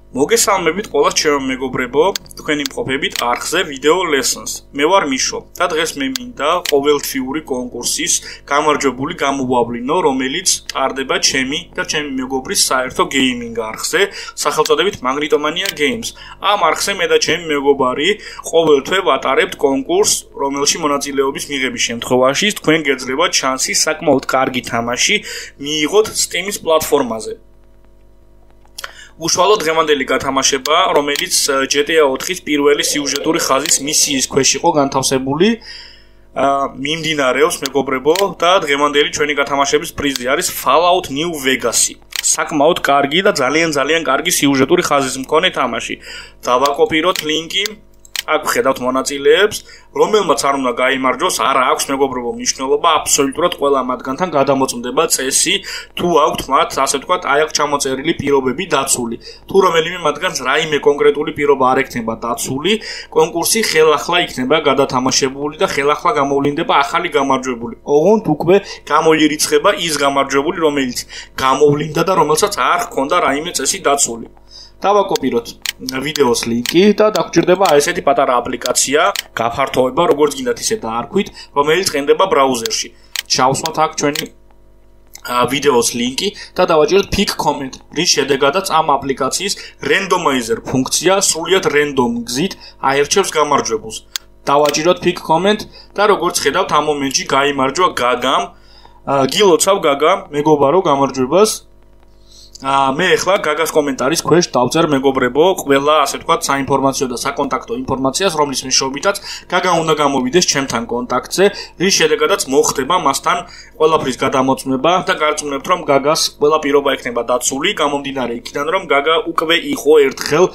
მოგესალმებით ყველას ჩემო მეგობრებო, თქვენი მყოფებით არხზე Video Lessons. მე ვარ მიშო და დღეს მე მინდა ყოველთვიური კონკურსის გამარჯვებული გამოვავლინო, რომელიც ტარდება ჩემი და ჩემი მეგობრის საერთო გეიმინგ არხზე, სახელწოდებით Magnetomanía Games. ამ არხზე მე და ჩემი მეგობარი ყოველთვე ვატარებთ კონკურსს, რომელში მონაწილეობის მიღების შემთხვევაში თქვენ გეძლევათ შანსი საკმაოდ კარგი თამაში მიიღოთ Steam-ის პლატფორმაზე. უშუალო დღევანდელი გათამაშება, რომელიც GTA 4-ის პირველი სიუჟეტური ხაზის მისიის ქვეშ იყო განთავსებული, მიმდინარეობს მეგობრებო და დღევანდელი ჩვენი გათამაშების პრიზი არის Fallout New Vegas-ი. საკმაოდ კარგი და ძალიან კარგი სიუჟეტური ხაზის მქონე თამაში. დავაკოპიროთ ლინკი, აქ ხედავთ მონაწილეებს, რომელმაც არ უნდა გაიმარჯვოს, არა აქვს მეგობრებო მნიშვნელობა, აბსოლუტურად ყველა მათგანთან გადამოწმდება წესი, თუ აქვთ მათ, ასე ვთქვათ, აი აქ ჩამოწერილი პირობები დაცული. თუ რომელიმე მათგანს რაიმე კონკრეტული პირობა არ ექნება დაცული, კონკურსი ხელახლა იქნება გადათამაშებული და ხელახლა გამოვლინდება ახალი გამარჯვებული. ოღონდ უკვე გამოირიცხება ის გამარჯვებული, რომელიც გამოვლინდა და რომელსაც არ ჰქონდა რაიმე წესი დაცული. დავაკოპიროთ ვიდეოს ლინკი და დაგჭირდება ესეთი პატარა აპლიკაცია, გაფართოება, როგორც გინდათ ისე დაარქვით, რომელიც ყენდება ბრაუზერში. ჩავსვათ აქ ჩვენი ვიდეოს ლინკი და დავაჭიროთ pick comment, რის შედეგადაც ამ აპლიკაციის randomizer ფუნქცია სრულიად random გზით აერჩევს გამარჯვებულს. დავაჭიროთ pick comment და როგორც ხედავთ ამ მომენტში გაიმარჯვა გაგამ. გილოცავ გაგა, მეგობარო გამარჯვებას. მე ახლა გაგას კომენტარის ქვეშ დავწერ მეგობრებო ყველა ასე ვთქვათ საინფორმაციო და საკონტაქტო ინფორმაციას, რომლის მეშვეობითაც გაგა უნდა გამოვიდეს ჩემთან კონტაქტზე, რის შედეგადაც მოხდება მასთან ყველაფრის გადამოწმება და გარწმუნებთ რომ გაგას ყველა პირობა ექნება დაცული, გამომდინარე იქიდან რომ გაგა უკვე იყო ერთხელ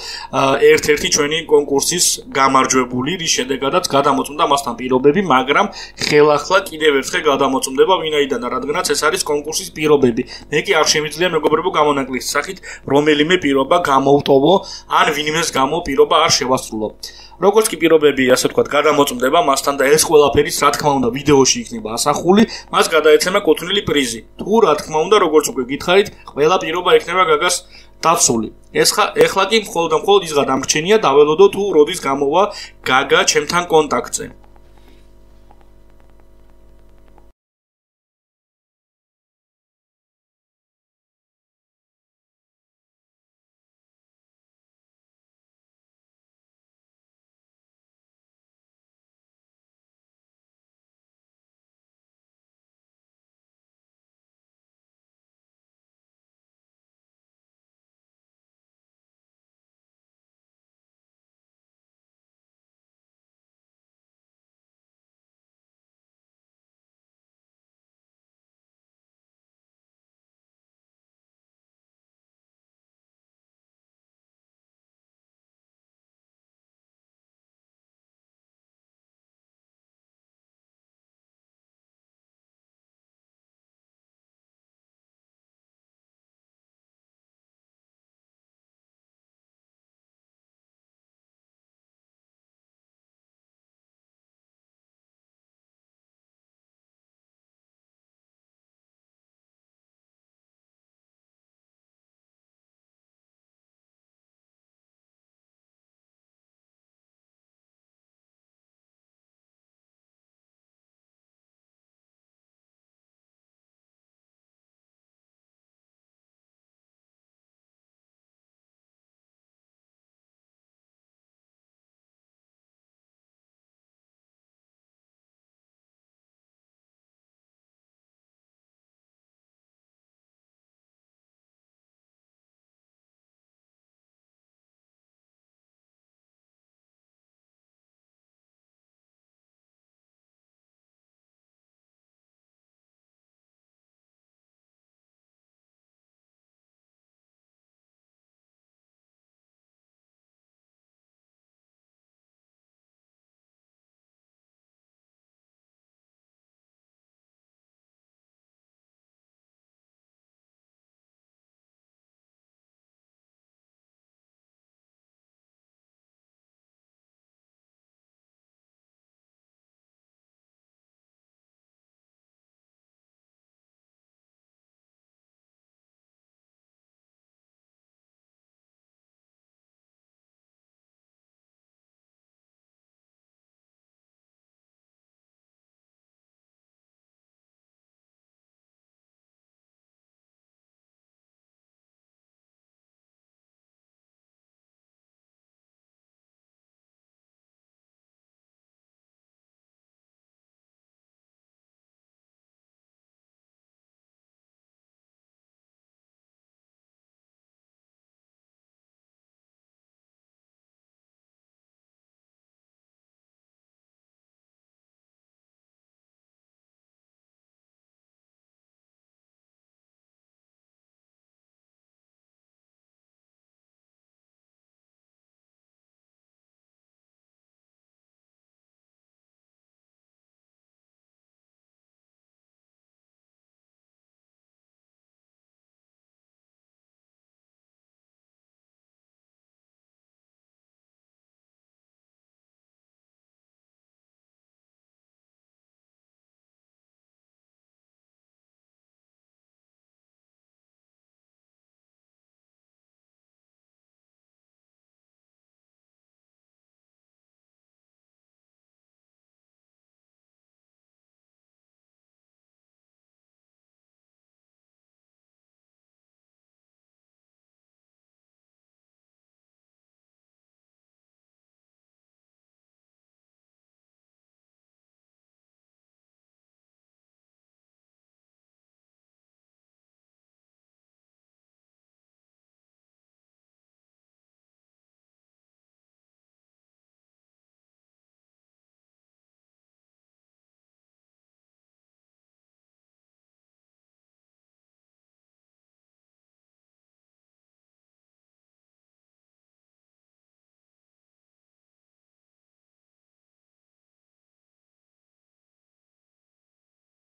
ერთ-ერთი ჩვენი კონკურსის გამარჯვებული, რის შედეგადაც გადამოწმდა მასთან პირობები, მაგრამ ხელახლა კიდევ ერთხელ გადამოწმდება ვინაიდან, რადგანაც ეს არის კონკურსის პირობები. მე კი არ შემიძლია მეგობრებო ნაკლის სახით რომელიმე პირობა გამოვტოვო, ან ვინმეს გამო პირობა არ შევასრულო. როგორც კი პირობები, ასე ვთქვათ, გადამოწმდება მასთან და ეს ყველაფერიც, რა თქმა უნდა, ვიდეოში იქნება ასახული, მას გადაეცემა კუთვნილი პრიზი. თუ რა თქმა უნდა, როგორც უკვე გითხარით, ყველა პირობა იქნება გაგას დაცული. ეხლა კი მხოლოდ ის გადამრჩენია, დაველოდო თუ როდის გამოვა გაგა ჩემთან კონტაქტზე.